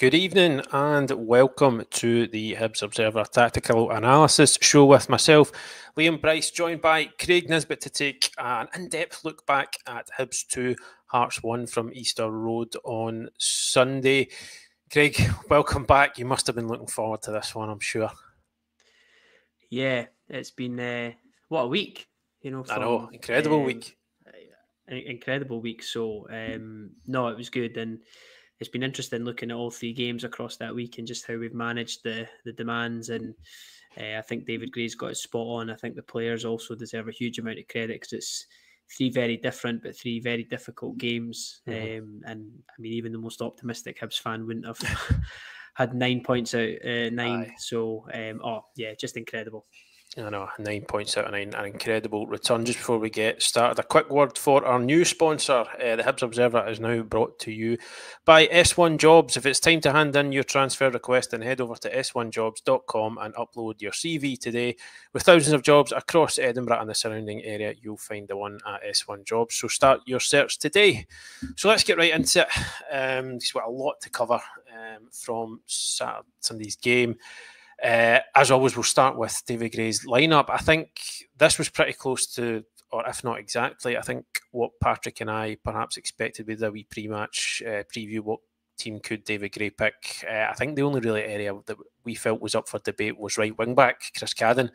Good evening and welcome to the Hibs Observer Tactical Analysis Show with myself, Liam Bryce, joined by Craig Nisbet to take an in-depth look back at Hibs 2, Hearts 1 from Easter Road on Sunday. Craig, welcome back. You must have been looking forward to this one, I'm sure. Yeah, it's been what a week, I know, incredible week. Incredible week. So no, it was good, and it's been interesting looking at all three games across that week and just how we've managed the demands. And I think David Gray's got his spot on. I think the players also deserve a huge amount of credit because it's three very different but three very difficult games. And I mean, even the most optimistic Hibs fan wouldn't have had 9 points out 9. Aye. So just incredible. I know, 9 points out of 9, an incredible return. Just before we get started, a quick word for our new sponsor. The Hibs Observer is now brought to you by S1 Jobs. If it's time to hand in your transfer request, then head over to s1jobs.com and upload your CV today. With thousands of jobs across Edinburgh and the surrounding area, you'll find the one at S1 Jobs. So start your search today. So let's get right into it. We've got a lot to cover from Sunday's game. As always, we'll start with David Gray's lineup. I think this was pretty close to, or if not exactly, I think what Patrick and I perhaps expected with a wee pre-match preview. What team could David Gray pick? I think the only really area that we felt was up for debate was right wing back Chris Cadden.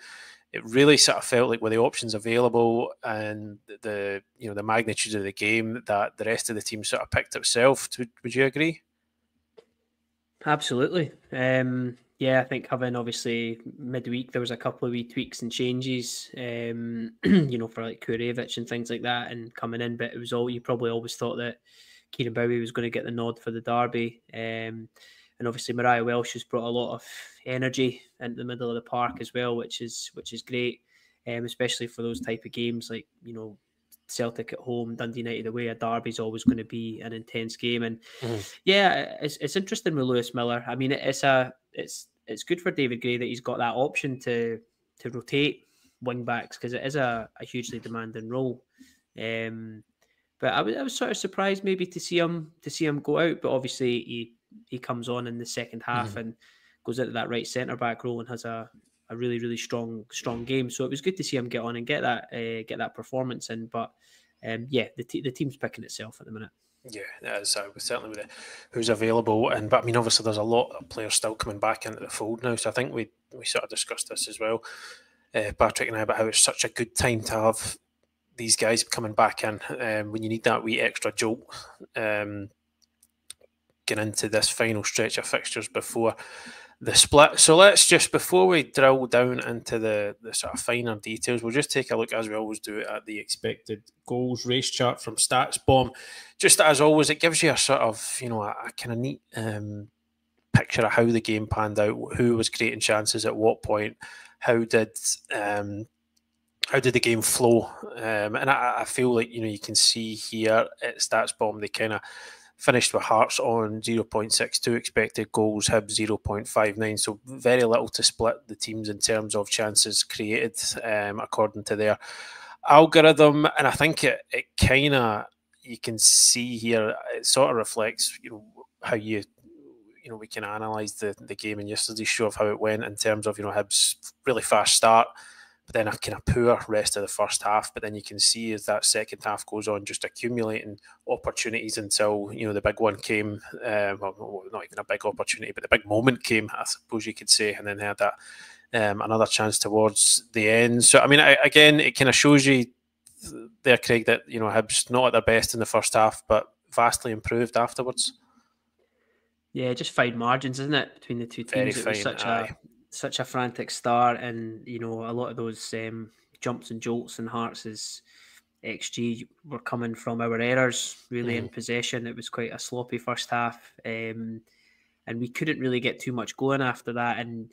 It really sort of felt like with the options available and the magnitude of the game that the rest of the team sort of picked itself. Would you agree? Absolutely. Yeah, I think having obviously midweek there was a couple of wee tweaks and changes, for like Kurevich and things like that, and coming in. But it was all you probably always thought that Kieran Bowie was going to get the nod for the derby, and obviously Mariah Welsh has brought a lot of energy into the middle of the park as well, which is great, especially for those type of games like Celtic at home, Dundee United away. A derby's always going to be an intense game, and it's interesting with Lewis Miller. I mean, it's good for David Gray that he's got that option to rotate wing backs because it is a hugely demanding role. But I was sort of surprised maybe to see him go out, but obviously he comes on in the second half and goes into that right centre back role and has a really, really strong game. So it was good to see him get on and get that performance in. But the team's picking itself at the minute. Yeah, it is. Certainly with who's available, but I mean, obviously, there's a lot of players still coming back into the fold now. So I think we sort of discussed this as well, Patrick and I, about how it's such a good time to have these guys coming back in when you need that wee extra jolt. Getting into this final stretch of fixtures before the split. So let's just, before we drill down into the sort of finer details, we'll just take a look, as we always do, at the expected goals race chart from StatsBomb. Just as always, it gives you a sort of, a kind of neat picture of how the game panned out, who was creating chances at what point, how did the game flow. And I feel like, you can see here at StatsBomb, they kind of finished with Hearts on 0.62 expected goals, Hibs 0.59, so very little to split the teams in terms of chances created according to their algorithm. And I think it kind of, you can see here, it sort of reflects how we can analyse the game in yesterday's show of how it went in terms of Hibs really fast start, but then a kind of poor rest of the first half. But then you can see as that second half goes on, just accumulating opportunities until, the big one came. Well, not even a big opportunity, but the big moment came, I suppose you could say, and then they had that another chance towards the end. So, I mean, again, it kind of shows you there, Craig, that, Hibs not at their best in the first half, but vastly improved afterwards. Yeah, just fine margins, isn't it, between the two teams? Very it was such a frantic start, and a lot of those jumps and jolts and Hearts' XG were coming from our errors really in possession. It was quite a sloppy first half, and we couldn't really get too much going after that. And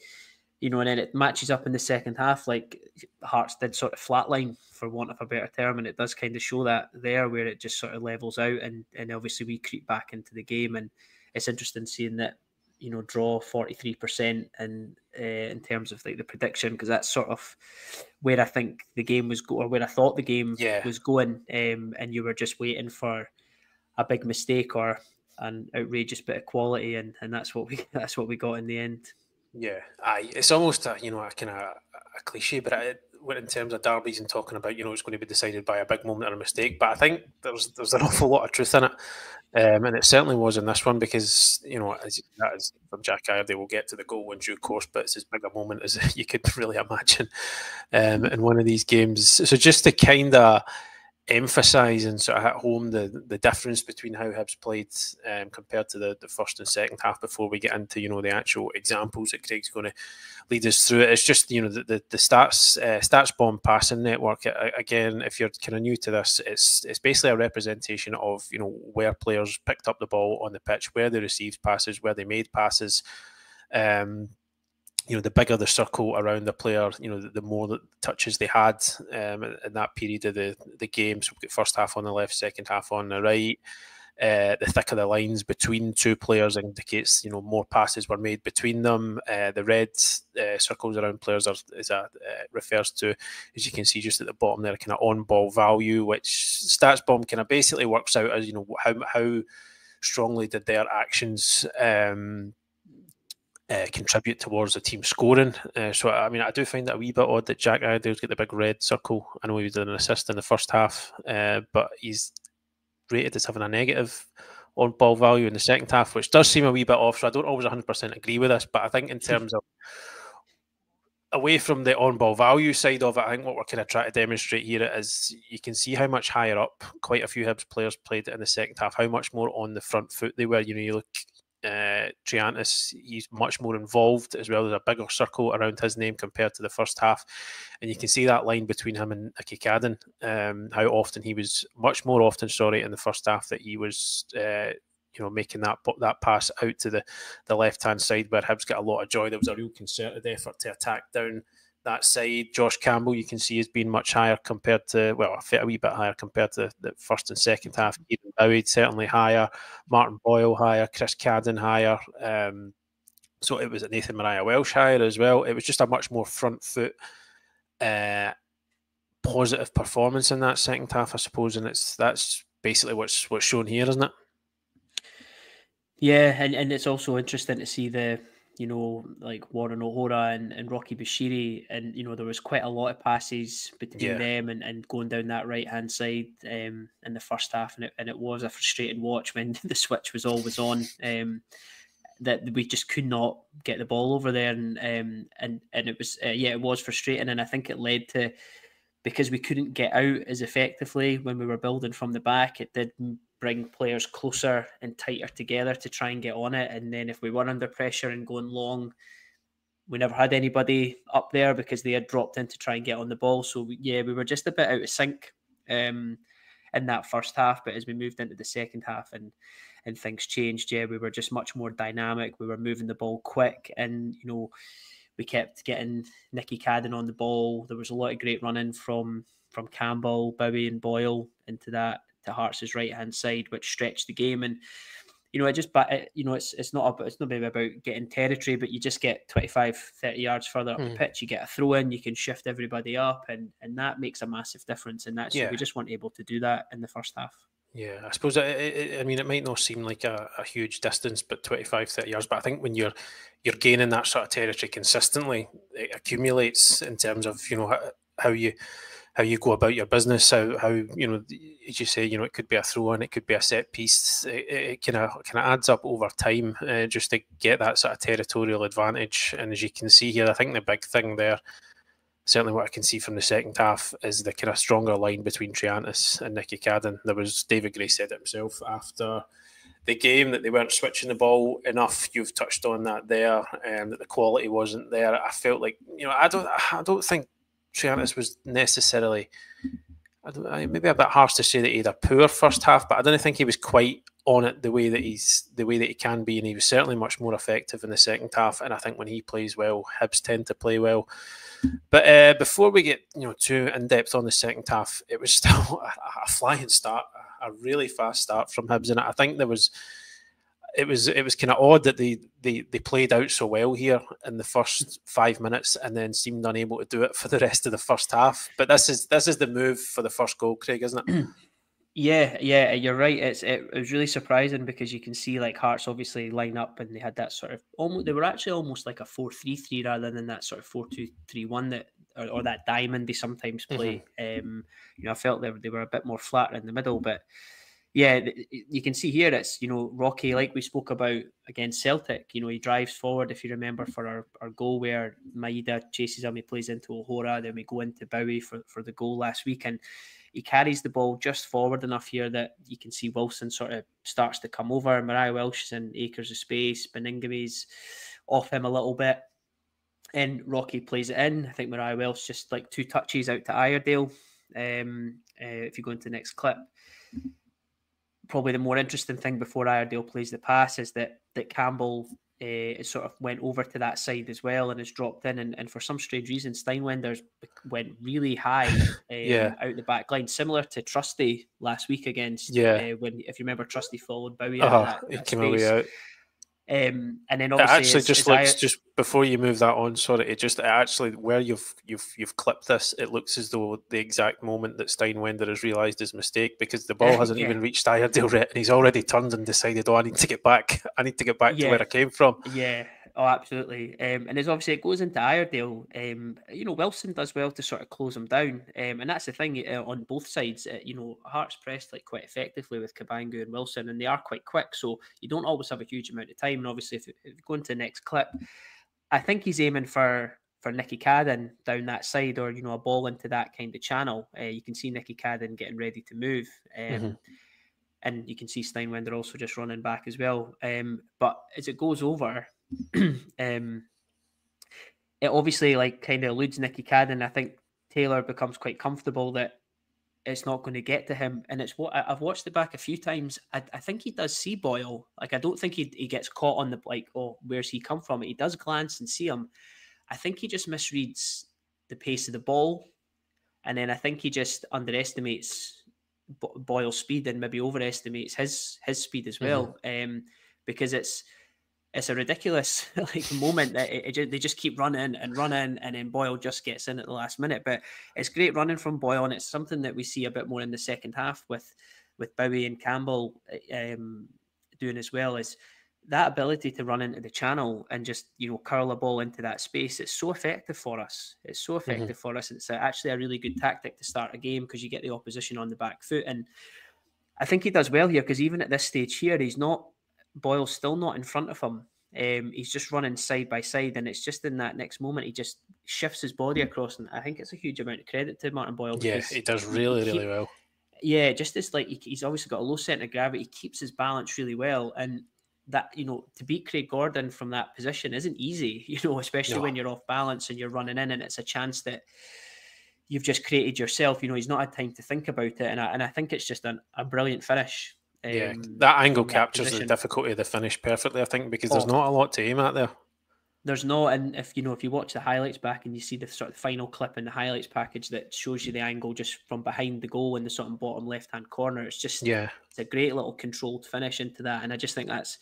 and then it matches up in the second half, like Hearts did sort of flatline, for want of a better term, and it does kind of show that there, where it just sort of levels out, and obviously we creep back into the game. And it's interesting seeing that draw 43% and in terms of like the prediction, because that's sort of where I think the game was or where I thought the game was going, and you were just waiting for a big mistake or an outrageous bit of quality, and that's what we got in the end. Yeah, aye. It's almost a kind of a cliche, but in terms of derbies and talking about it's going to be decided by a big moment or a mistake. But I think there's an awful lot of truth in it, and it certainly was in this one because as from Jack Iredale, we'll get to the goal in due course, but it's as big a moment as you could really imagine in one of these games. So just to kind of emphasise and sort of hit home the difference between how Hibs played compared to the first and second half before we get into the actual examples that Craig's going to lead us through it. It's just the stats bomb passing network. Again, if you're kind of new to this, it's basically a representation of where players picked up the ball on the pitch, where they received passes, where they made passes. The bigger the circle around the player, the more the touches they had in that period of the game. So we've got first half on the left, second half on the right. The thicker the lines between two players indicates, more passes were made between them. The red circles around players refers to, as you can see just at the bottom there, kind of on-ball value, which StatsBomb kind of basically works out as, how strongly did their actions contribute towards the team scoring. So, I mean, I do find that a wee bit odd that Jack Iredale's got the big red circle. I know he did an assist in the first half, but he's rated as having a negative on ball value in the second half, which does seem a wee bit off. So I don't always 100% agree with this, but I think in terms of away from the on ball value side of it, I think what we're kind of trying to demonstrate here is you can see how much higher up quite a few Hibs players played in the second half, how much more on the front foot they were. You look Triantis, he's much more involved as well. There's a bigger circle around his name compared to the first half, and you can see that line between him and Nicky Cadden, how often he was much more often in the first half that he was making that pass out to the left hand side where Hibs got a lot of joy. There was a real concerted effort to attack down that side. Josh Campbell, you can see, has been much higher compared to, a wee bit higher compared to the first and second half. Kieran Bowie certainly higher, Martin Boyle higher, Chris Cadden higher. So it was Nathan Mariah Welsh higher as well. It was just a much more front foot positive performance in that second half, I suppose, and that's basically what's shown here, isn't it? Yeah, and it's also interesting to see like Warren O'Hora and Rocky Bashiri, and there was quite a lot of passes between them and going down that right hand side in the first half, and it was a frustrating watch when the switch was always on. That we just could not get the ball over there, and it was it was frustrating, and I think it led to, because we couldn't get out as effectively when we were building from the back, it did bring players closer and tighter together to try and get on it. And then if we were under pressure and going long, we never had anybody up there because they had dropped in to try and get on the ball. So we were just a bit out of sync in that first half. But as we moved into the second half and things changed, we were just much more dynamic. We were moving the ball quick, and we kept getting Nicky Cadden on the ball. There was a lot of great running from Campbell, Bowie and Boyle into to Hearts' right hand side, which stretched the game. And it's not maybe about getting territory, but you just get 25-30 yards further up the pitch, you get a throw in, you can shift everybody up, and that makes a massive difference. And that's we just weren't able to do that in the first half. Yeah, I suppose it might not seem like a huge distance, but 25-30 yards. But I think when you're gaining that sort of territory consistently, it accumulates in terms of how you go about your business. How as you say, it could be a throw in, it could be a set piece. It kind of adds up over time, just to get that sort of territorial advantage. And as you can see here, I think the big thing there, certainly what I can see from the second half, is the kind of stronger line between Triantis and Nicky Cadden. David Gray said it himself after the game that they weren't switching the ball enough. You've touched on that there, and that the quality wasn't there. I felt like I don't think Triantis was necessarily, maybe a bit harsh to say that he had a poor first half, but I don't think he was quite on it the way that he can be, and he was certainly much more effective in the second half. And I think when he plays well, Hibs tend to play well. But before we get too in depth on the second half, it was still a flying start, a really fast start from Hibs, and I think it was kind of odd that they played out so well here in the first 5 minutes and then seemed unable to do it for the rest of the first half. But this is the move for the first goal, Craig, isn't it? Yeah, you're right. It was really surprising because you can see like Hearts obviously line up and they had that sort of almost, they were actually almost like a 4-3-3 rather than that sort of 4-2-3-1 that, or that diamond they sometimes Hmm. play. I felt they were a bit more flat in the middle, but yeah, you can see here it's, Rocky, like we spoke about against Celtic, he drives forward, if you remember, for our goal where Maeda chases him, he plays into O'Hora, then we go into Bowie for the goal last week, and he carries the ball just forward enough here that you can see Wilson sort of starts to come over. Mariah Welsh is in acres of space, Beningami's off him a little bit, and Rocky plays it in. I think Mariah Welsh just like 2 touches out to Iredale. If you go into the next clip, probably the more interesting thing before Iredale plays the pass is that Campbell sort of went over to that side as well and has dropped in. And for some strange reason, Steinwender's went really high Yeah, out the back line, similar to Trusty last week against yeah. when, if you remember, Trusty followed Bowie out of He that came away space. out. And then It obviously actually as just looks, just before you move that on, sorry, it actually, where you've clipped this, it looks as though the exact moment that Steinwender has realised his mistake, because the ball hasn't yeah, even reached Iredale yet, and he's already turned and decided, oh, I need to get back. I need to get back to where yeah. I came from. Yeah, oh, absolutely. And as obviously it goes into Iredale, Wilson does well to sort of close him down. And that's the thing on both sides. Hearts pressed like quite effectively with Cabangu and Wilson, and they are quite quick. So you don't always have a huge amount of time. And obviously, if you go into the next clip, I think he's aiming for Nicky Cadden down that side, or a ball into that kind of channel. You can see Nicky Cadden getting ready to move. Mhm. And you can see Steinwender also just running back as well. But as it goes over, it obviously like kind of eludes Nicky Cadden. I think Taylor becomes quite comfortable that it's not going to get to him. And it's what I've watched it back a few times. I think he does see Boyle. Like, I don't think he gets caught on the, like, oh, where's he come from? He does glance and see him. I think he just misreads the pace of the ball. And then I think he just underestimates Boyle's speed and maybe overestimates his speed as well. Because it's a ridiculous like moment that they just keep running and running, and then Boyle just gets in at the last minute. But it's great running from Boyle, and it's something that we see a bit more in the second half with Bowie and Campbell doing as well, is that ability to run into the channel and just curl a ball into that space. It's so effective for us. It's so effective for us. It's actually a really good tactic to start a game because you get the opposition on the back foot, and I think he does well here because even at this stage here, Boyle's still not in front of him. He's just running side by side, and it's just in that next moment he just shifts his body across, and I think it's a huge amount of credit to Martin Boyle Yeah, because he does really well. yeah, just as like he's obviously got a low centre of gravity, he keeps his balance really well, and that to beat Craig Gordon from that position isn't easy, especially No. when you're off balance and you're running in, and it's a chance that you've just created yourself. He's not had time to think about it, and I think it's just a brilliant finish. Yeah, that angle From that captures the position. difficulty of the finish perfectly, I think, because there's not a lot to aim at there. There's no, and if you watch the highlights back and you see the sort of final clip in the highlights package that shows you the angle just from behind the goal in the sort of bottom left hand corner, it's a great little controlled finish into that, and I just think that's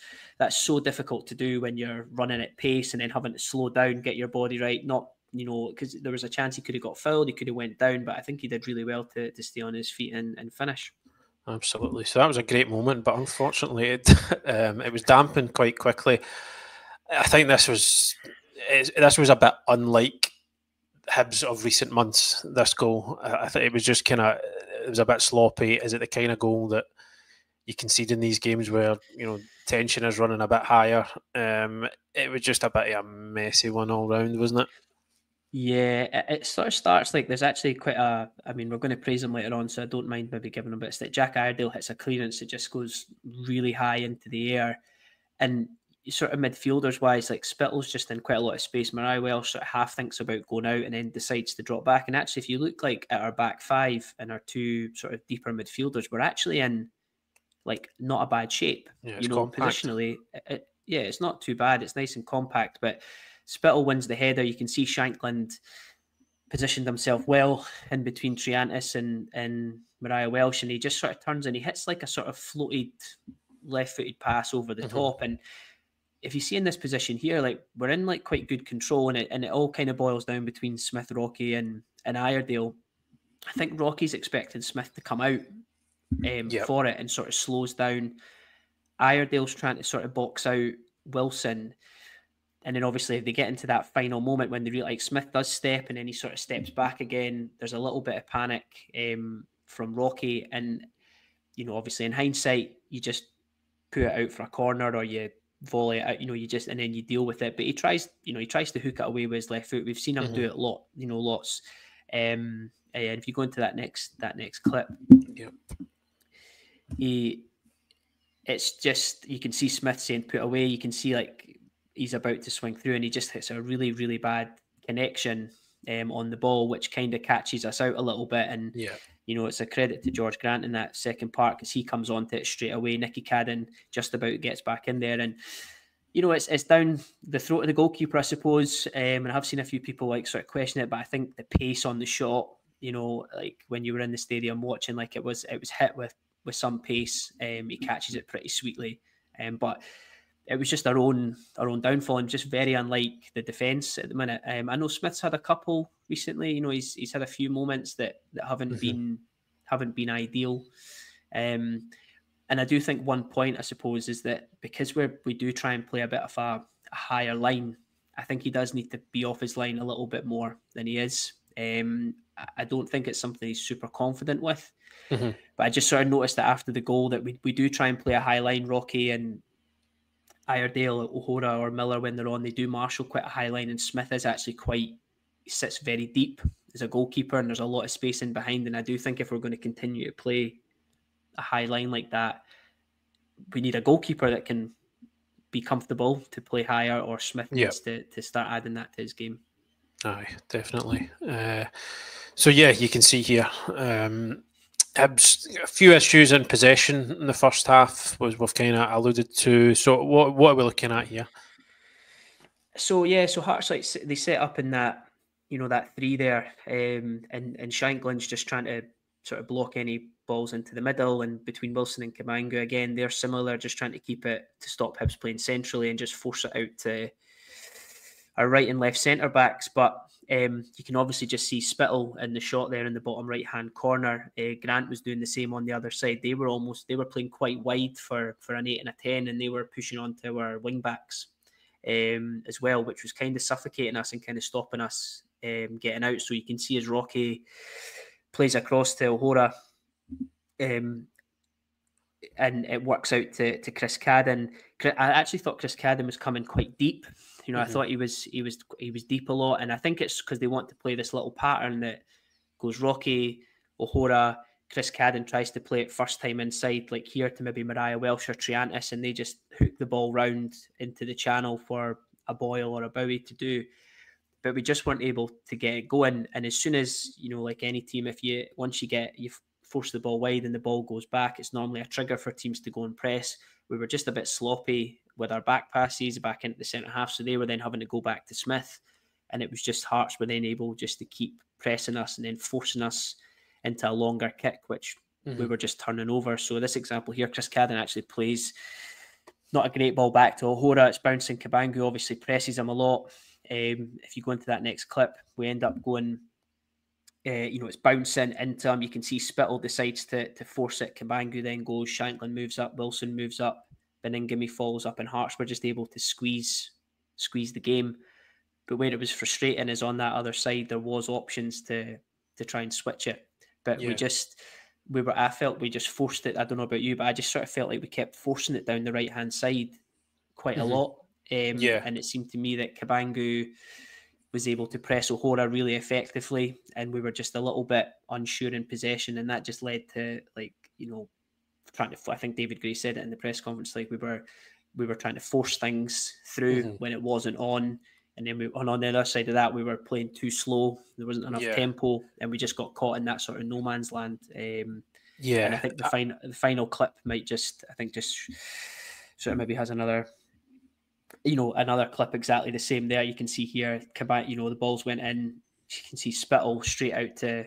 so difficult to do when you're running at pace and then having to slow down, get your body right, not because there was a chance he could have got fouled, he could have went down, but I think he did really well to stay on his feet and finish. Absolutely. So that was a great moment, but unfortunately, it was dampened quite quickly. I think this was a bit unlike Hibs of recent months. This goal, I think it was just it was a bit sloppy. Is it the kind of goal that you concede in these games where tension is running a bit higher? It was just a bit of a messy one all round, wasn't it? Yeah, it sort of starts like there's actually quite I mean, we're going to praise him later on, so I don't mind maybe giving him, but it's that Jack Iredale hits a clearance that just goes really high into the air. And sort of midfielders wise, like Spittle's just in quite a lot of space. Mariah Welsh sort of half thinks about going out and then decides to drop back. And actually, if you look like at our back five and our two sort of deeper midfielders, we're actually in like not a bad shape. Yeah, it's compact. Positionally, it's not too bad. It's nice and compact, but Spittle wins the header. You can see Shankland positioned himself well in between Triantis and Mariah Welsh, and he just sort of turns and he hits like a sort of floated left-footed pass over the top. And if you see in this position here, like we're in like quite good control, and it all kind of boils down between Smith, Rocky, and Iredale. I think Rocky's expecting Smith to come out for it and sort of slows down. Iredale's trying to sort of box out Wilson. And then obviously if they get into that final moment when they like Smith does step and then he sort of steps back again, there's a little bit of panic from Rocky. And, you know, obviously in hindsight, you just put it out for a corner or you volley it out, you know, and then you deal with it. But he tries to hook it away with his left foot. We've seen him do it lots. And if you go into that next clip, it's just, you can see Smith saying put away. You can see like he's about to swing through and he just hits a really, really bad connection on the ball, which kind of catches us out a little bit. And, you know, it's a credit to George Grant in that second part because he comes onto it straight away. Nicky Cadden just about gets back in there. And, you know, it's down the throat of the goalkeeper, I suppose. And I have seen a few people like sort of question it, but I think the pace on the shot, you know, like when you were in the stadium watching, like it was hit with some pace. He catches it pretty sweetly. But it was just our own downfall and just very unlike the defence at the minute. I know Smith's had a couple recently. You know, he's had a few moments that haven't been ideal. And I do think one point, I suppose, is that because we do try and play a bit of a higher line, I think he does need to be off his line a little bit more than he is. I don't think it's something he's super confident with. But I just sort of noticed that after the goal that we do try and play a high line. Rocky and Iredale, O'Hora or Miller, when they're on, they do marshal quite a high line, and Smith is actually he sits very deep as a goalkeeper and there's a lot of space in behind. And I do think if we're going to continue to play a high line like that, we need a goalkeeper that can be comfortable to play higher, or Smith needs to start adding that to his game. Aye, definitely. So yeah, you can see here Hibs, a few issues in possession in the first half, was we've kind of alluded to. So what are we looking at here? So Hearts, like, they set up in that, you know, that three there, and Shankland's just trying to sort of block any balls into the middle, and between Wilson and Cabangu, again, they're similar, just trying to keep it to stop Hibs playing centrally and just force it out to our right and left centre backs. But you can obviously just see Spittle in the shot there in the bottom right hand corner. Grant was doing the same on the other side. They were playing quite wide for an 8 and a 10, and they were pushing onto our wing backs as well, which was kind of suffocating us and kind of stopping us getting out. So you can see as Rocky plays across to O'Hora, and it works out to Chris Cadden. I actually thought Chris Cadden was coming quite deep. You know, I thought he was deep a lot, and I think it's because they want to play this little pattern that goes Rocky, O'Hora, Chris Cadden tries to play it first time inside, like here to maybe Mariah Welsh or Triantis, and they just hook the ball round into the channel for a Boyle or a Bowie to do. But we just weren't able to get it going. And as soon as, you know, like any team, once you force the ball wide and the ball goes back, it's normally a trigger for teams to go and press. We were just a bit sloppy with our back passes back into the centre half, so they were then having to go back to Smith, and it was just Hearts were then able just to keep pressing us and then forcing us into a longer kick, which we were just turning over. So this example here, Chris Cadden actually plays not a great ball back to O'Hora. It's bouncing. Cabangu obviously presses him a lot. If you go into that next clip, we end up going, it's bouncing into him. You can see Spittle decides to force it. Cabangu then goes. Shankland moves up. Wilson moves up. Beningame falls up, and Hearts were just able to squeeze the game. But where it was frustrating is on that other side, there was options to try and switch it. But I felt we just forced it. I don't know about you, but I just sort of felt like we kept forcing it down the right-hand side quite a lot. And it seemed to me that Cabangu was able to press O'Hora really effectively, and we were just a little bit unsure in possession, and that just led to, like, you know, I think David Gray said it in the press conference, like we were trying to force things through when it wasn't on. And then on the other side of that, we were playing too slow. There wasn't enough tempo, and we just got caught in that sort of no man's land. And I think the final clip might just sort of maybe has another clip exactly the same there. You can see here, the balls went in. You can see Spittle straight out to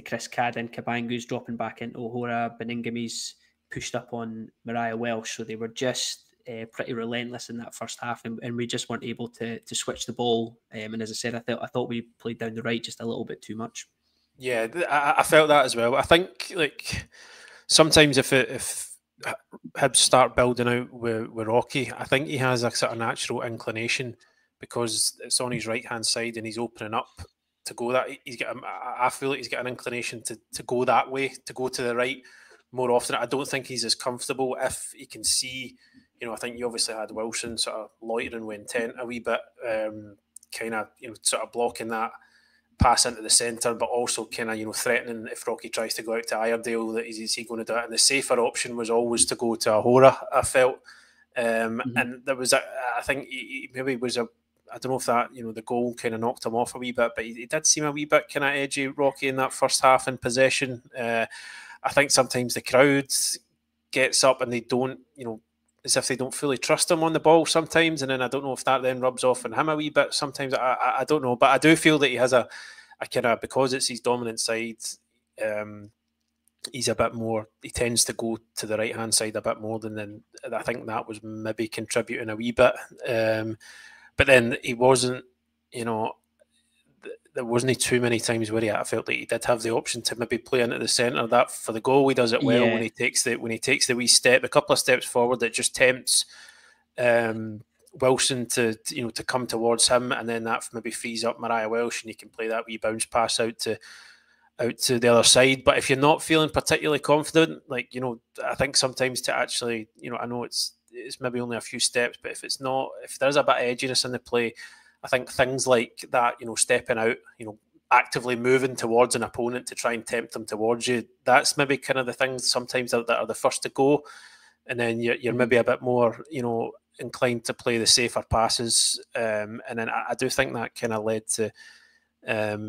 Chris Cadden. Cabangu's dropping back into O'Hora. Beningame's pushed up on Mariah Welsh. So they were just pretty relentless in that first half, and we just weren't able to switch the ball. And as I said, I thought we played down the right just a little bit too much. Yeah, I felt that as well. I think sometimes if Hibs start building out with Rocky, I think he has a sort of natural inclination because it's on his right hand side and he's opening up to go that. I feel like he's got an inclination to go that way, to go to the right more often. I don't think he's as comfortable if he can see. I think you obviously had Wilson sort of loitering with intent a wee bit, kind of sort of blocking that pass into the centre, but also kind of threatening if Rocky tries to go out to Iredale that is he going to do it. And the safer option was always to go to Ahora, I felt, and there was I think he maybe was I don't know if that the goal kind of knocked him off a wee bit, but he did seem a wee bit kind of edgy, Rocky, in that first half in possession. I think sometimes the crowd gets up and they don't as if they don't fully trust him on the ball sometimes, and then I don't know if that then rubs off on him a wee bit sometimes. I don't know, but I do feel that he has a kind of, because it's his dominant side, he's a bit more, he tends to go to the right hand side a bit more than I think that was maybe contributing a wee bit. But then he wasn't, there wasn't too many times where I felt like he did have the option to maybe play into the centre. That for the goal, he does it well when he takes the wee step, a couple of steps forward that just tempts Wilson to come towards him, and then that maybe frees up Mariah Welsh, and he can play that wee bounce pass out to the other side. But if you're not feeling particularly confident, I think sometimes to actually, I know it's maybe only a few steps, but if there's a bit of edginess in the play, I think things like that, stepping out, actively moving towards an opponent to try and tempt them towards you, that's maybe kind of the things sometimes that are the first to go. And then you're maybe a bit more, inclined to play the safer passes. And then I do think that kind of led to, as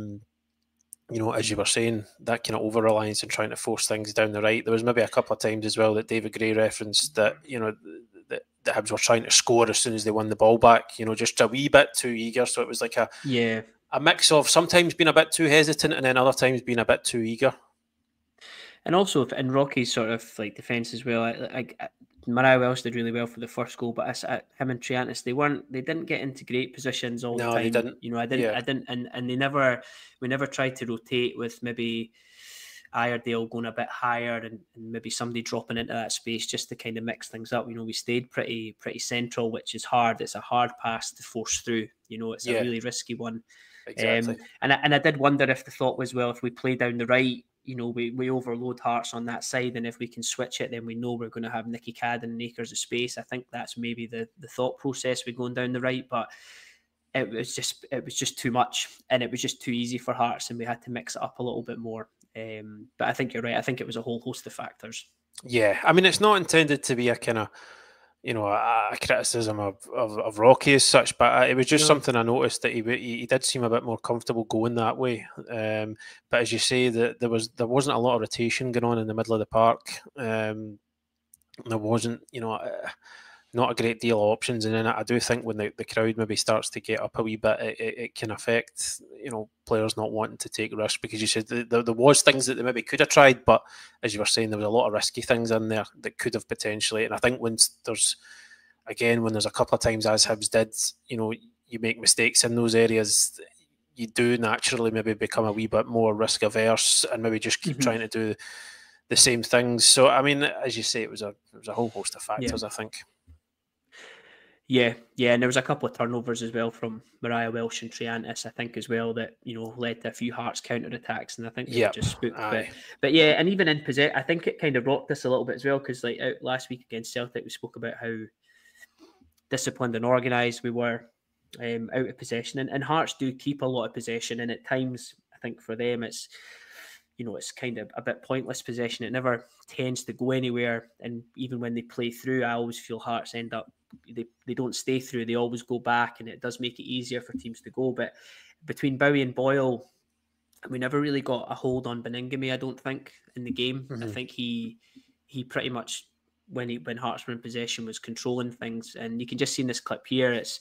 you were saying, that kind of over-reliance and trying to force things down the right. There was maybe a couple of times as well that David Gray referenced that, the Hibs were trying to score as soon as they won the ball back, just a wee bit too eager. So it was like a mix of sometimes being a bit too hesitant and then other times being a bit too eager. And also in Rocky's sort of like defence as well, Mariah Welsh did really well for the first goal, but him and Triantis, they didn't get into great positions all the time. They didn't. I didn't, and we never tried to rotate with maybe Iredale going a bit higher and maybe somebody dropping into that space just to kind of mix things up. We stayed pretty central, which is hard. It's a hard pass to force through. It's a really risky one. Exactly. And I did wonder if the thought was, well, if we play down the right, we overload Hearts on that side, and if we can switch it, then we know we're going to have Nicky Cadden and acres of space. I think that's maybe the thought process with going down the right, but it was just too much, and it was just too easy for Hearts, and we had to mix it up a little bit more. But I think you're right. I think it was a whole host of factors. Yeah, I mean, it's not intended to be a kind of, a criticism of Rocky as such, but it was just something I noticed that he did seem a bit more comfortable going that way. But as you say, that there wasn't a lot of rotation going on in the middle of the park. There wasn't, not a great deal of options, and then I do think when the crowd maybe starts to get up a wee bit, it can affect players not wanting to take risks, because you said there was things that they maybe could have tried, but as you were saying, there was a lot of risky things in there that could have potentially. And I think when there's a couple of times, as Hibs did, you make mistakes in those areas, you do naturally maybe become a wee bit more risk averse and maybe just keep trying to do the same things. So I mean, as you say, it was a whole host of factors. I think. Yeah, and there was a couple of turnovers as well from Mariah Welsh and Triantis, I think, as well, that led to a few Hearts counter-attacks, and I think they were just spooked. But yeah, and even in possession, I think it kind of rocked us a little bit as well, because last week against Celtic, we spoke about how disciplined and organised we were out of possession, and Hearts do keep a lot of possession, and at times, I think for them, it's it's kind of a bit pointless possession. It never tends to go anywhere, and even when they play through, I always feel Hearts end up, they don't stay through, they always go back, and it does make it easier for teams to go. But between Bowie and Boyle, we never really got a hold on Beningame, I don't think, in the game. I think he pretty much, when Hearts were in possession, was controlling things, and you can just see in this clip here, it's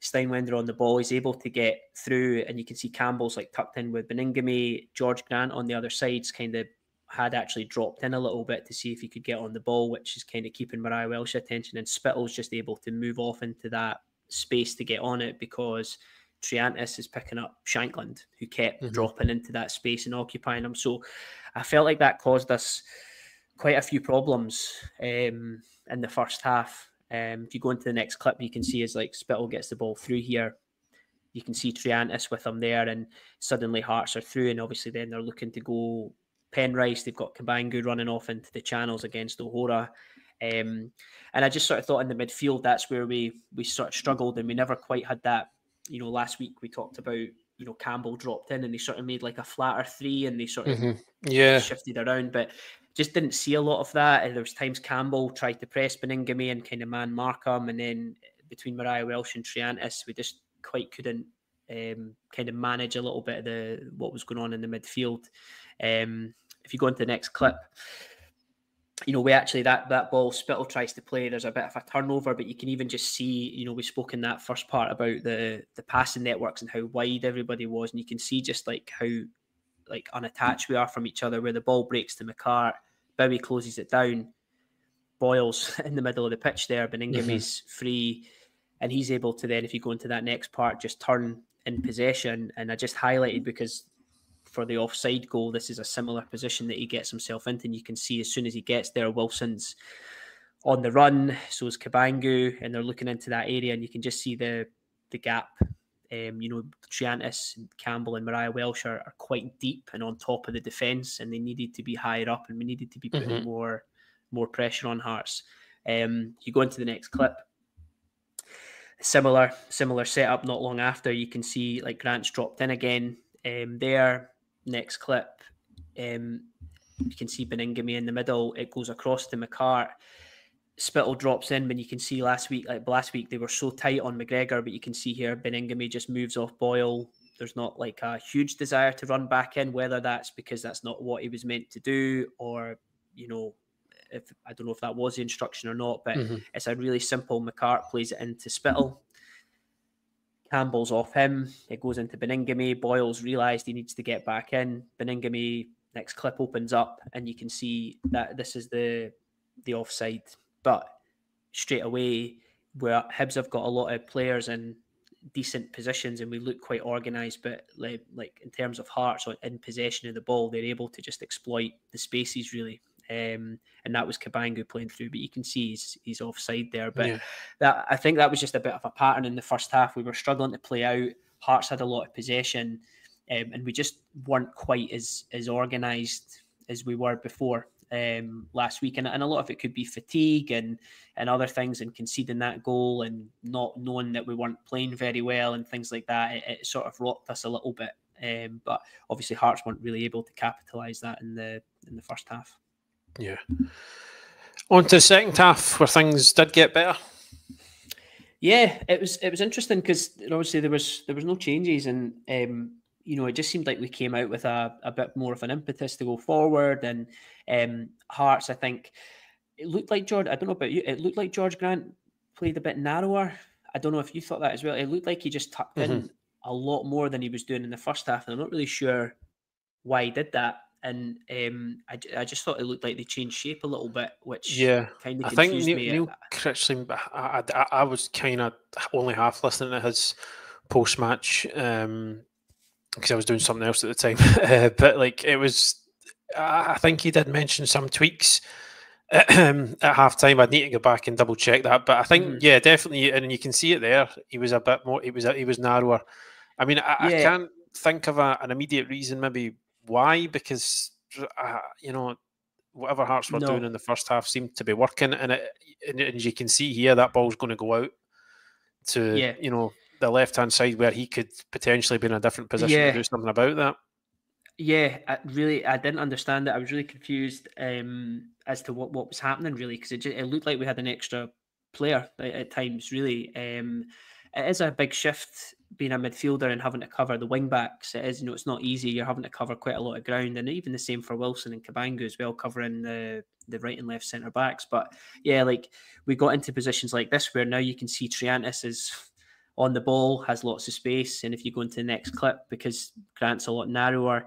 Steinwender on the ball, he's able to get through, and you can see Campbell's tucked in with Beningame. George Grant on the other side's kind of had actually dropped in a little bit to see if he could get on the ball, which is kind of keeping Mariah Welsh attention, and Spittle's just able to move off into that space to get on it, because Triantis is picking up Shankland, who kept dropping into that space and occupying him. So I felt like that caused us quite a few problems in the first half. If you go into the next clip, you can see as like Spittle gets the ball through here. You can see Triantis with him there, and suddenly Hearts are through, and obviously then they're looking to go Penrice. They've got Cabangu running off into the channels against O'Hora. And I just sort of thought in the midfield, that's where we sort of struggled, and we never quite had that. You know, last week we talked about, you know, Campbell dropped in and they sort of made like a flatter three and they sort of shifted around, but just didn't see a lot of that. And there was times Campbell tried to press Beningame and kind of man mark him, and then between Mariah Welsh and Triantis, we just quite couldn't kind of manage a little bit of what was going on in the midfield. If you go into the next clip, you know, we actually, that ball Spittle tries to play, there's a bit of a turnover, but you can even just see, you know, we spoke in that first part about the passing networks and how wide everybody was, and you can see just like how like unattached we are from each other, where the ball breaks to McCart, Bowie closes it down, Boyle's in the middle of the pitch there, Beningame's free, and he's able to then, if you go into that next part, just turn in possession. And I just highlighted because for the offside goal, this is a similar position that he gets himself into, and you can see as soon as he gets there, Wilson's on the run, so is Cabangu, and they're looking into that area, and you can just see the gap. You know, Triantis, Campbell and Mariah Welsh are quite deep and on top of the defence, and they needed to be higher up, and we needed to be putting more pressure on Hearts. You go into the next clip, similar setup. Not long after, you can see like Grant's dropped in again. There, next clip, you can see Beningame in the middle. It goes across to McCart. Spittle drops in, but you can see last week they were so tight on McGregor, but you can see here Beningame just moves off Boyle. There's not like a huge desire to run back in, whether that's because that's not what he was meant to do, or, you know, if I don't know if that was the instruction or not, but it's a really simple. McCart plays it into Spittle. Campbell's off him. It goes into Beningame. Boyle's realised he needs to get back in. Beningame, next clip opens up, and you can see that this is the offside. But straight away, where Hibs have got a lot of players in decent positions and we look quite organised, but like in terms of Hearts in possession of the ball, they're able to just exploit the spaces really. And that was Cabangu playing through, but you can see he's offside there. But that, I think that was just a bit of a pattern in the first half. We were struggling to play out. Hearts had a lot of possession, and we just weren't quite as organised as we were before last week. And a lot of it could be fatigue and other things, and conceding that goal and not knowing that we weren't playing very well and things like that. It sort of rocked us a little bit. But obviously Hearts weren't really able to capitalise that in the first half. Yeah. On to the second half, where things did get better. Yeah, it was interesting because obviously there was no changes, and you know, it just seemed like we came out with a bit more of an impetus to go forward. And Hearts, I think it looked like George. I don't know about you. It looked like George Grant played a bit narrower. I don't know if you thought that as well. It looked like he just tucked in a lot more than he was doing in the first half, and I'm not really sure why he did that. And I just thought it looked like they changed shape a little bit, which kind of confused me. Neil Critchley, I was kind of only half listening to his post-match because I was doing something else at the time. But like it was, I think he did mention some tweaks at half-time. I'd need to go back and double-check that. But I think, yeah, definitely, and you can see it there. He was a bit more, he was narrower. I mean, I can't think of an immediate reason maybe why, because you know, whatever Hearts were doing in the first half seemed to be working, and you can see here that ball's going to go out to you know, the left hand side where he could potentially be in a different position to do something about that. Yeah, I didn't understand it. I was really confused as to what was happening really, because it looked like we had an extra player at times really. It is a big shift being a midfielder and having to cover the wing backs. It is, you know, it's not easy. You're having to cover quite a lot of ground, and even the same for Wilson and Cabangu as well, covering the right and left centre backs. But yeah, like we got into positions like this where now you can see Triantis is on the ball, has lots of space, and if you go into the next clip, because Grant's a lot narrower,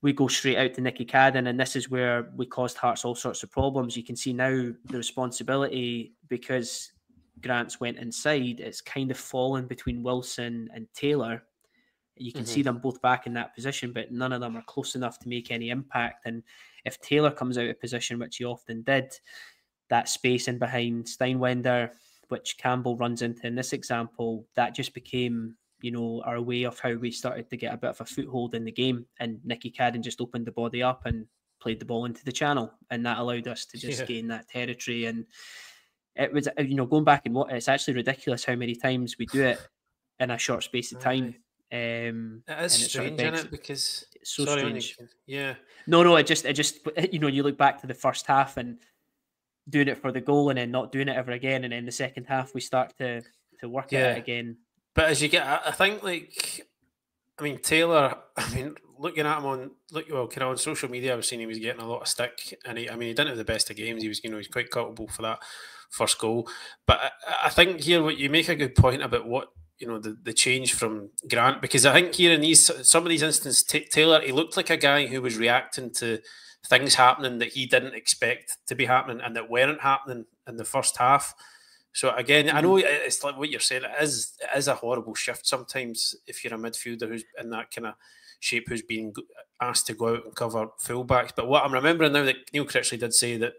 we go straight out to Nicky Cadden, and this is where we caused Hearts all sorts of problems. You can see now the responsibility, because Grant's went inside, it's kind of fallen between Wilson and Taylor. you can see them both back in that position, but none of them are close enough to make any impact. And if Taylor comes out of position, which he often did, that space in behind Steinwender, which Campbell runs into in this example, that just became, our way of how we started to get a bit of a foothold in the game. And Nicky Cadden just opened the body up and played the ball into the channel, and that allowed us to just gain that territory. And it was, going back and it's actually ridiculous how many times we do it in a short space of time. It is strange, isn't it? Because it's so strange. Yeah. No, it just you look back to the first half and doing it for the goal, and then not doing it ever again, and then the second half we start to work at it again. But as you get, I think Taylor. Looking at him on social media, I was seeing he was getting a lot of stick, and he didn't have the best of games. He was, he's quite culpable for that first goal. But I think here, what you make a good point about what the change from Grant, because I think here in some of these instances, Taylor, he looked like a guy who was reacting to things happening that he didn't expect to be happening and that weren't happening in the first half. So again, I know it's like what you're saying. It is a horrible shift sometimes if you're a midfielder who's in that kind of shape, who's being asked to go out and cover fullbacks. But what I'm remembering now, that Neil Critchley did say that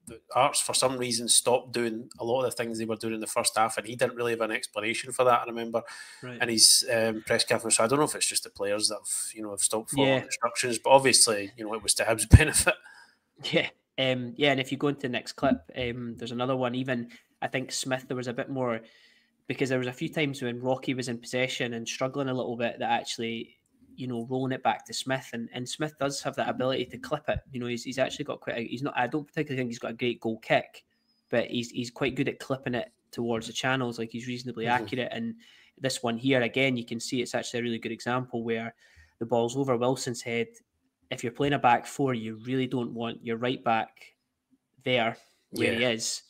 the Hearts, for some reason, stopped doing a lot of the things they were doing in the first half, and he didn't really have an explanation for that, I remember, in his press conference. So I don't know if it's just the players that have stopped following instructions, but obviously, it was to Hibs' benefit. Yeah. And if you go into the next clip, there's another one. Even I think Smith, there was a bit more, because there was a few times when Rocky was in possession and struggling a little bit, that actually, rolling it back to Smith, and Smith does have that ability to clip it. He's actually got I don't particularly think he's got a great goal kick, but he's quite good at clipping it towards the channels. Like, he's reasonably accurate. And this one here, again, you can see it's actually a really good example where the ball's over Wilson's head. If you're playing a back four, you really don't want your right back there where he is.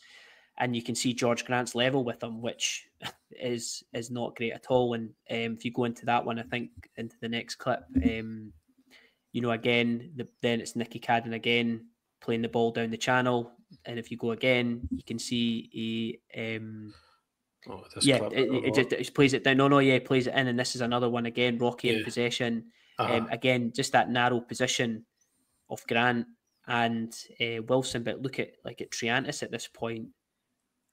And you can see George Grant's level with him, which is not great at all. And if you go into that one, I think into the next clip, again, then it's Nicky Cadden again playing the ball down the channel. And if you go again, you can see he plays it down. He plays it in, and this is another one again. Rocky in possession. Again, just that narrow position of Grant and Wilson. But look at Triantis at this point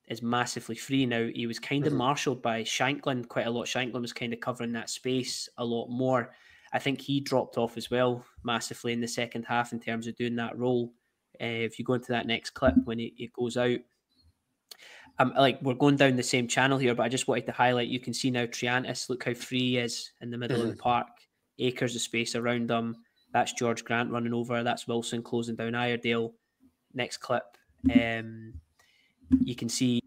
is massively free now. He was kind of marshalled by Shanklin quite a lot. Shanklin was kind of covering that space a lot more. I think he dropped off as well massively in the second half in terms of doing that role. If you go into that next clip when it goes out, we're going down the same channel here, but I just wanted to highlight, you can see now Triantis, look how free he is in the middle of the park. Acres of space around him. That's George Grant running over. That's Wilson closing down Iredale. Next clip. You can see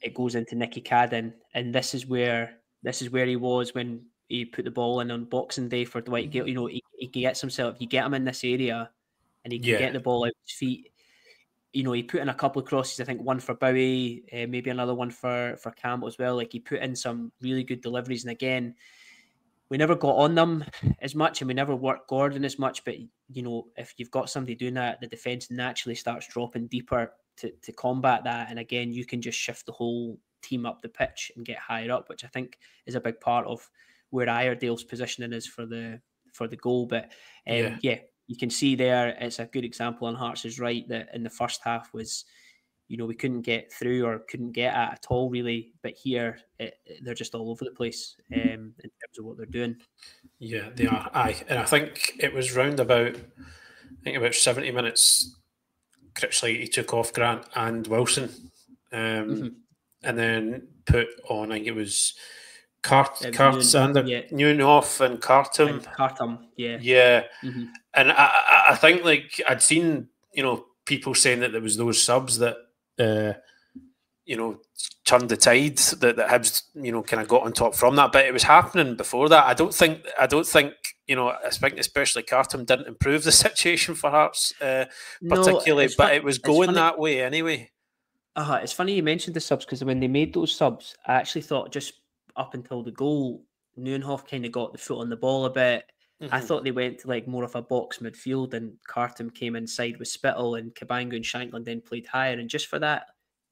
it goes into Nicky Cadden, and this is where he was when he put the ball in on Boxing Day for Dwight Gale. He gets himself. You get him in this area, and he can get the ball out his feet. He put in a couple of crosses. I think one for Bowie, maybe another one for Campbell as well. He put in some really good deliveries, and again, we never got on them as much, and we never worked Gordon as much. But if you've got somebody doing that, the defense naturally starts dropping deeper to combat that. And again, you can just shift the whole team up the pitch and get higher up, which I think is a big part of where Iredale's positioning is for the goal. But you can see there, it's a good example, and Hearts is right, that in the first half was, we couldn't get through or couldn't get at all really. But here, they're just all over the place in terms of what they're doing. Yeah, they are. And I think it was round about 70 minutes, Critchley, he took off Grant and Wilson, and then put on, I think it was Neuenhoff and Cartum. Yeah. And I think I'd seen people saying that there was those subs that turned the tide, that Hibs kind of got on top from that, but it was happening before that. I don't think especially Cartum didn't improve the situation for Hearts particularly, but it was going that way anyway. It's funny you mentioned the subs, because when they made those subs, I actually thought just up until the goal, Neuenhoff kind of got the foot on the ball a bit. I thought they went to more of a box midfield, and Cartum came inside with Spittle, and Cabango and Shanklin then played higher. And just for that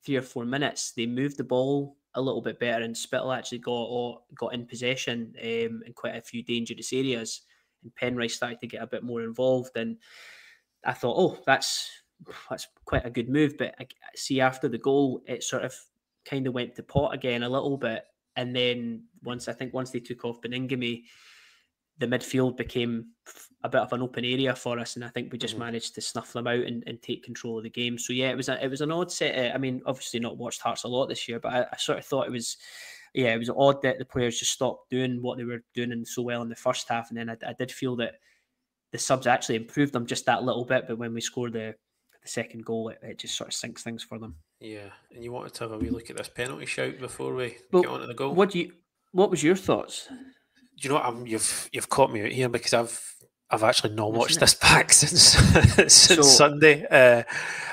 3 or 4 minutes, they moved the ball a little bit better, and Spittal actually got in possession in quite a few dangerous areas, and Penrice started to get a bit more involved. And I thought, oh, that's quite a good move. But I see after the goal, it sort of kind of went to pot again a little bit. And then once they took off Beningame, the midfield became a bit of an open area for us, and I think we just managed to snuff them out and take control of the game. So yeah, it was an odd set. I mean, obviously not watched Hearts a lot this year, but I sort of thought it was odd that the players just stopped doing what they were doing so well in the first half, and then I did feel that the subs actually improved them just that little bit. But when we scored the second goal, it just sort of sinks things for them. Yeah, and you wanted to have a wee look at this penalty shout before we get on to the goal. What was your thoughts? Do you know what? You've caught me out here because I've actually not watched this back since Sunday.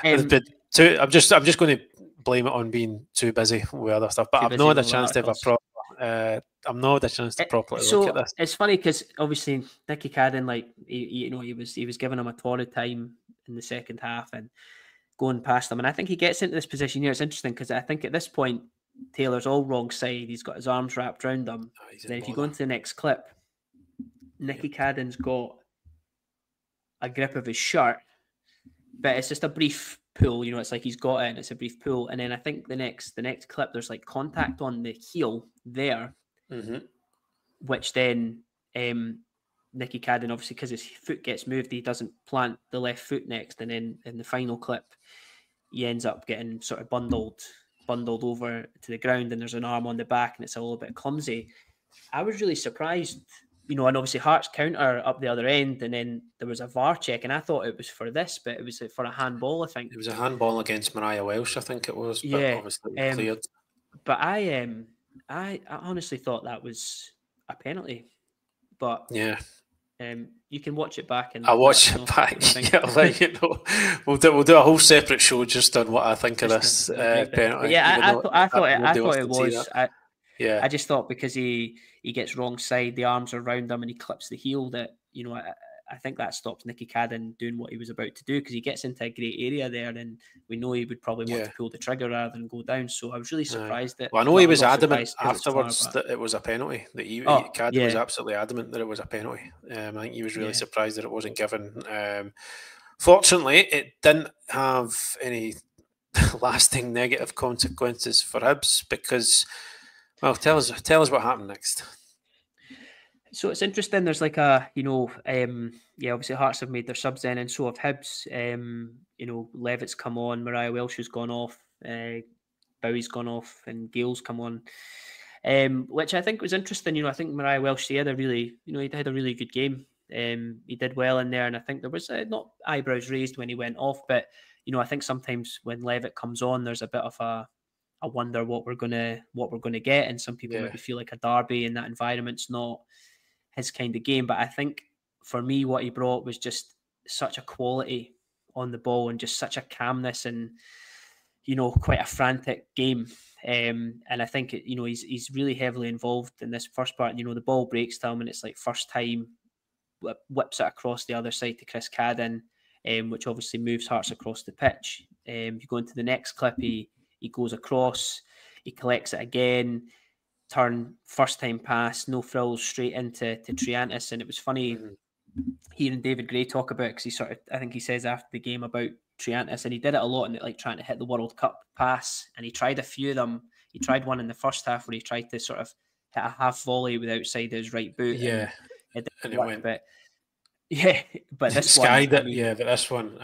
I'm just going to blame it on being too busy with other stuff, but I've not had a chance to have a proper. I'm not had a chance to properly look at this. It's funny because obviously Nicky Cadden, like he was giving him a torrid time in the second half and going past him, and I think he gets into this position here. It's interesting because I think at this point Taylor's all wrong side. He's got his arms wrapped around him. Then if you go into the next clip, Nicky Cadden's got a grip of his shirt, but it's just a brief pull. You know, it's like he's got it and it's a brief pull. And then I think the next clip, there's like contact on the heel there, which then Nicky Cadden, obviously because his foot gets moved, he doesn't plant the left foot next. And then in the final clip, he ends up getting sort of bundled over to the ground, and there's an arm on the back, and it's a little bit clumsy. I was really surprised, you know, and obviously Hearts counter up the other end, and then there was a VAR check, and I thought it was for this, but it was for a handball, I think. It was a handball against Mariah Welsh, I think it was, but obviously cleared. But I honestly thought that was a penalty, but you can watch it back. And I'll watch it back. Yeah, I'll let you know. We'll do a whole separate show just on what I think of this penalty. Yeah, I thought it was. I just thought because he gets wrong side, the arms are around him, and he clips the heel. That, you know, I think that stops Nicky Cadden doing what he was about to do, because he gets into a great area there, and we know he would probably want to pull the trigger rather than go down. So I was really surprised that. Well, I know he was adamant afterwards that it was a penalty. That Cadden was absolutely adamant that it was a penalty. I think he was really surprised that it wasn't given. Fortunately, it didn't have any lasting negative consequences for Hibs because. Well, tell us what happened next. So it's interesting. There's like obviously Hearts have made their subs then, and so have Hibs. Levitt's come on, Mariah Welsh has gone off, Bowie's gone off, and Gale's come on, which I think was interesting. You know, I think Mariah Welsh, he had a really good game. He did well in there, and I think there was not eyebrows raised when he went off, but you know, I think sometimes when Levitt comes on, there's a bit of a wonder what we're gonna get, and some people maybe feel like a derby in that environment's not his kind of game. But I think for me, what he brought was just such a quality on the ball and just such a calmness and, you know, quite a frantic game. And I think he's really heavily involved in this first part. You know, the ball breaks to him, and it's like first time whips it across the other side to Chris Cadden, which obviously moves Hearts across the pitch. If you go into the next clip, he goes across, he collects it again, first time pass, no frills, straight into Triantis. And it was funny hearing David Gray talk about it, because I think he says after the game about Triantis, and he did it a lot in like trying to hit the World Cup pass, and he tried a few of them. He tried one in the first half where he tried to sort of hit a half volley with outside his right boot. Yeah, and it went. But this but this one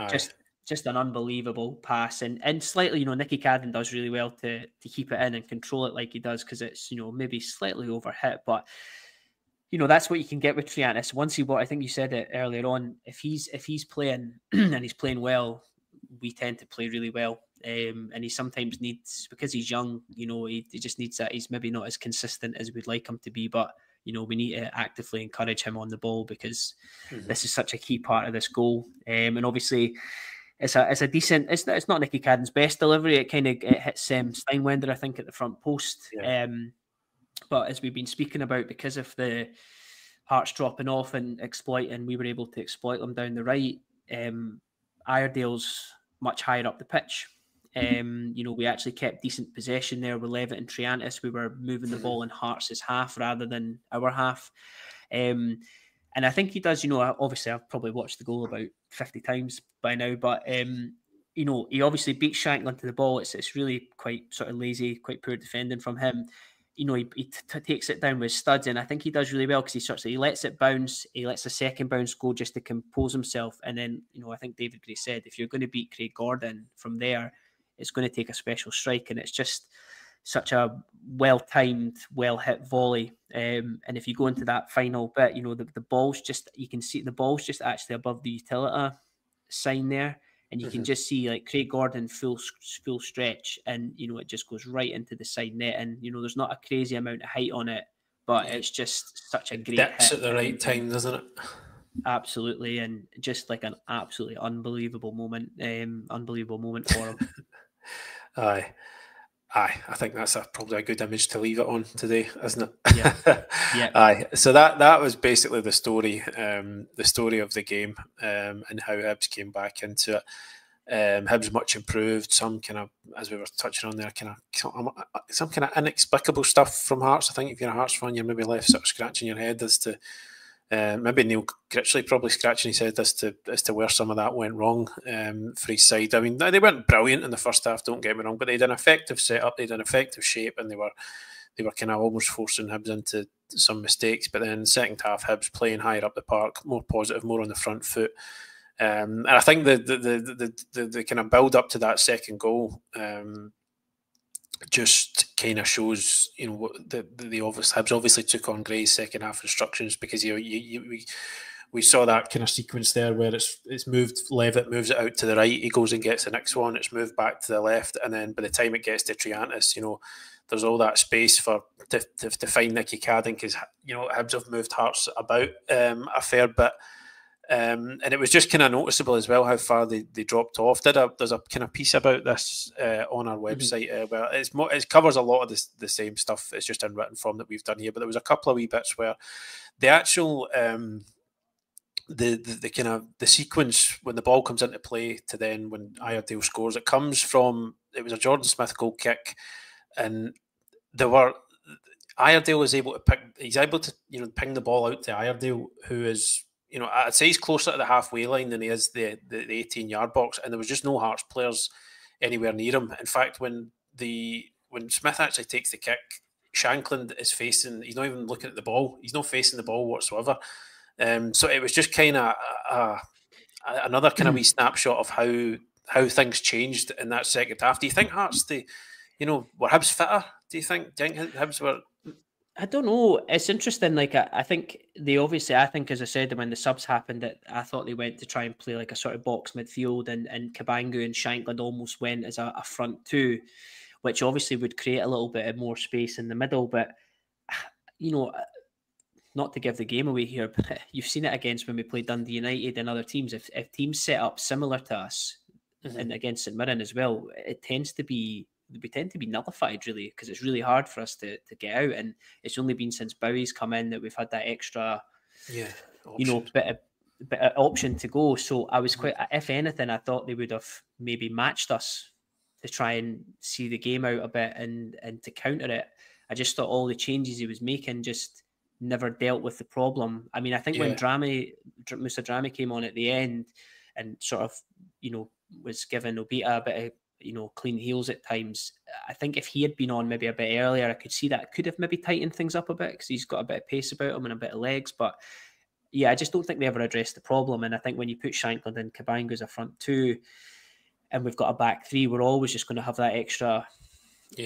just an unbelievable pass, and slightly, you know, Nicky Cadden does really well to keep it in and control it like he does, because it's, you know, maybe slightly overhit, but you know, that's what you can get with Triantis. I think you said it earlier on, if he's playing and he's playing well, we tend to play really well, and he sometimes needs, because he's young, you know, he just needs that. He's maybe not as consistent as we'd like him to be, but you know, we need to actively encourage him on the ball, because this is such a key part of this goal, and obviously it's a decent. It's not Nicky Cadden's best delivery. It kind of hits Steinwender, I think, at the front post. Yeah. But as we've been speaking about, because of the Hearts dropping off and exploiting, we were able to exploit them down the right. Iredale's much higher up the pitch, We actually kept decent possession there with Levitt and Triantis. We were moving the ball in Hearts' half rather than our half. And I think he does, obviously I've probably watched the goal about 50 times by now, but, he obviously beats Shankland to the ball. It's really quite sort of lazy, quite poor defending from him. He takes it down with studs, and I think he does really well because he lets it bounce, he lets a second bounce go just to compose himself. And then, I think David Gray said, if you're going to beat Craig Gordon from there, it's going to take a special strike. And it's just such a well-timed, well-hit volley. And if you go into that final bit, the ball's just, you can see the ball's just actually above the utilita sign there. And you can just see like Craig Gordon full stretch, and it just goes right into the side net. And there's not a crazy amount of height on it, but it's just such a great dips hit at the right time, doesn't it? Absolutely, and just like an absolutely unbelievable moment for him. Aye, I think that's probably a good image to leave it on today, isn't it? Yeah. Aye. So that was basically the story of the game, and how Hibs came back into it. Hibs much improved. Some kind of, as we were touching on there, some kind of inexplicable stuff from Hearts. I think if you're a Hearts fan, you're maybe left sort of scratching your head as to. Maybe Neil Critchley probably scratching his head as to where some of that went wrong for his side. I mean, they weren't brilliant in the first half, don't get me wrong, but they had an effective setup, they had an effective shape, and they were kind of almost forcing Hibs into some mistakes. But then second half, Hibs playing higher up the park, more positive, more on the front foot. And I think the kind of build up to that second goal just kind of shows, the Hibs obviously took on Gray's second half instructions, because we saw that kind of sequence there where it's moved. Levitt moves it out to the right, he goes and gets the next one, it's moved back to the left, and then by the time it gets to Triantis, there's all that space to find Nicky Cadden, because Hibs have moved Hearts about a fair bit. And it was just kind of noticeable as well how far they dropped off. There's a kind of piece about this on our website where it covers a lot of the same stuff. It's just in written form that we've done here, but there was a couple of wee bits where the actual the kind of the sequence when the ball comes into play to then when Iredale scores, it was a Jordan Smith goal kick, and Iredale is able to ping the ball out to Iredale, who is, I'd say he's closer to the halfway line than he is the 18-yard box, and there was just no Hearts players anywhere near him. In fact, when Smith actually takes the kick, Shankland is facing, he's not even looking at the ball, he's not facing the ball whatsoever. So it was just kind of another kind of wee snapshot of how things changed in that second half. Do you think Hearts, were Hibs fitter? Do you think Hibs were... I don't know. It's interesting. Like, I think as I said, when the subs happened, that I thought they went to try and play like a sort of box midfield, and Cabangu and Shankland almost went as a front two, which obviously would create a little bit of more space in the middle. But, not to give the game away here, but you've seen it against when we played Dundee United and other teams. If teams set up similar to us, and against St Mirren as well, we tend to be nullified, really, because it's really hard for us to get out. And it's only been since Bowie's come in that we've had that extra, bit of option to go. So I was quite, if anything, I thought they would have maybe matched us to try and see the game out a bit and to counter it. I just thought all the changes he was making just never dealt with the problem. I mean, I think when Moussa Dramé came on at the end and sort of, was giving Obita a bit of, clean heels at times, I think if he had been on maybe a bit earlier, I could see that could have maybe tightened things up a bit, because he's got a bit of pace about him and a bit of legs. But yeah, I just don't think they ever addressed the problem. And I think when you put Shankland and Cabangu as a front two, and we've got a back three, we're always just going to have that extra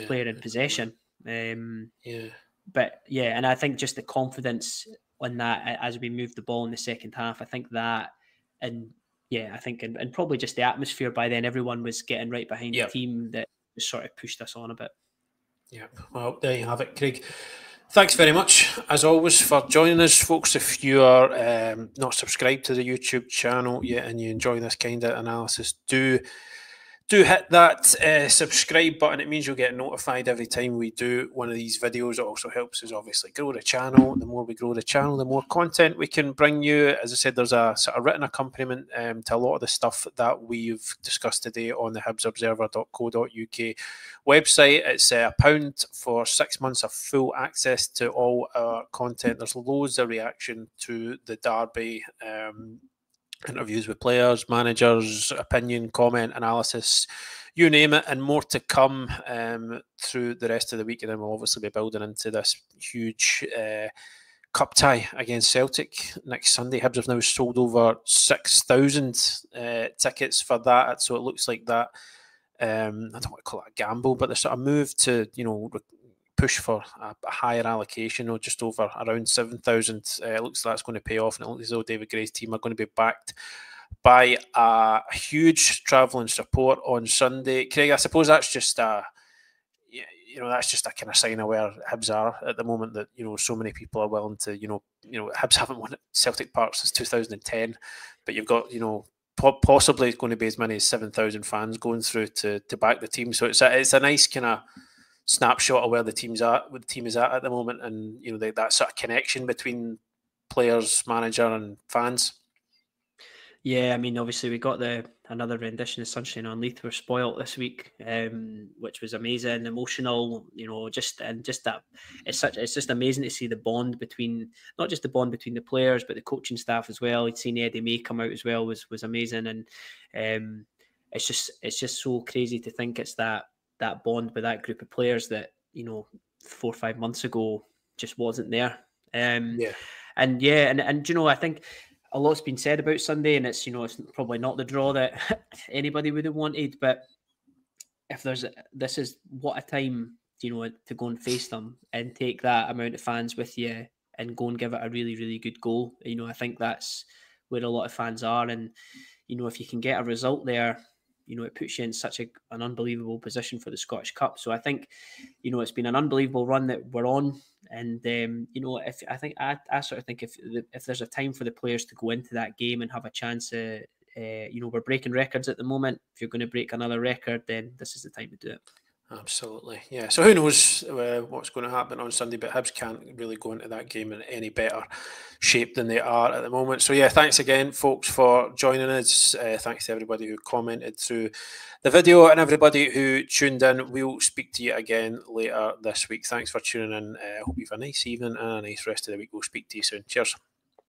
player in possession. But yeah, and I think just the confidence on that as we moved the ball in the second half, I think that, and yeah, I think, and probably just the atmosphere by then, everyone was getting right behind the team, that sort of pushed us on a bit. Yeah, well, there you have it, Craig. Thanks very much, as always, for joining us, folks. If you are not subscribed to the YouTube channel yet and you enjoy this kind of analysis, do do hit that subscribe button. It means you'll get notified every time we do one of these videos. It also helps us obviously grow the channel. The more we grow the channel, the more content we can bring you. As I said, there's a sort of written accompaniment to a lot of the stuff that we've discussed today on the hibsobserver.co.uk website. It's £1 for 6 months of full access to all our content. There's loads of reaction to the derby, interviews with players, managers, opinion, comment, analysis, you name it, and more to come through the rest of the week. And then we'll obviously be building into this huge cup tie against Celtic next Sunday. Hibs have now sold over 6,000 tickets for that, so it looks like that. I don't want to call it a gamble, but the sort of move to, you know, push for a higher allocation, or just over around 7,000. It looks like that's going to pay off, and it looks as though David Gray's team are going to be backed by a huge travelling support on Sunday. Craig, I suppose that's just a, you know, that's just a kind of sign of where Hibs are at the moment, that, you know, so many people are willing to, you know, Hibs haven't won at Celtic Park since 2010, but you've got, you know, possibly going to be as many as 7,000 fans going through to back the team. So it's a nice kind of snapshot of where the team is at the moment, and, you know, that sort of connection between players, manager, and fans. Yeah, I mean, obviously we got another rendition of Sunshine on Leith were spoilt this week, which was amazing, emotional, you know, just that it's just amazing to see the bond between, not just the bond between the players, but the coaching staff as well. You'd seen Eddie May come out as well, was amazing, and it's just so crazy to think it's that bond with that group of players that, you know, 4 or 5 months ago just wasn't there. And you know, I think a lot's been said about Sunday, and it's, you know, it's probably not the draw that anybody would have wanted, but this is what a time, you know, to go and face them and take that amount of fans with you and go and give it a really, really good goal. You know, I think that's where a lot of fans are, and, you know, if you can get a result there, you know, it puts you in such an unbelievable position for the Scottish Cup. So I think, you know, it's been an unbelievable run that we're on. And, you know, I sort of think if there's a time for the players to go into that game and have a chance, you know, we're breaking records at the moment. If you're going to break another record, then this is the time to do it. Absolutely, yeah. So who knows what's going to happen on Sunday, but Hibs can't really go into that game in any better shape than they are at the moment. So yeah, thanks again, folks, for joining us. Thanks to everybody who commented through the video and everybody who tuned in. We'll speak to you again later this week. Thanks for tuning in. I hope you have a nice evening and a nice rest of the week. We'll speak to you soon. Cheers.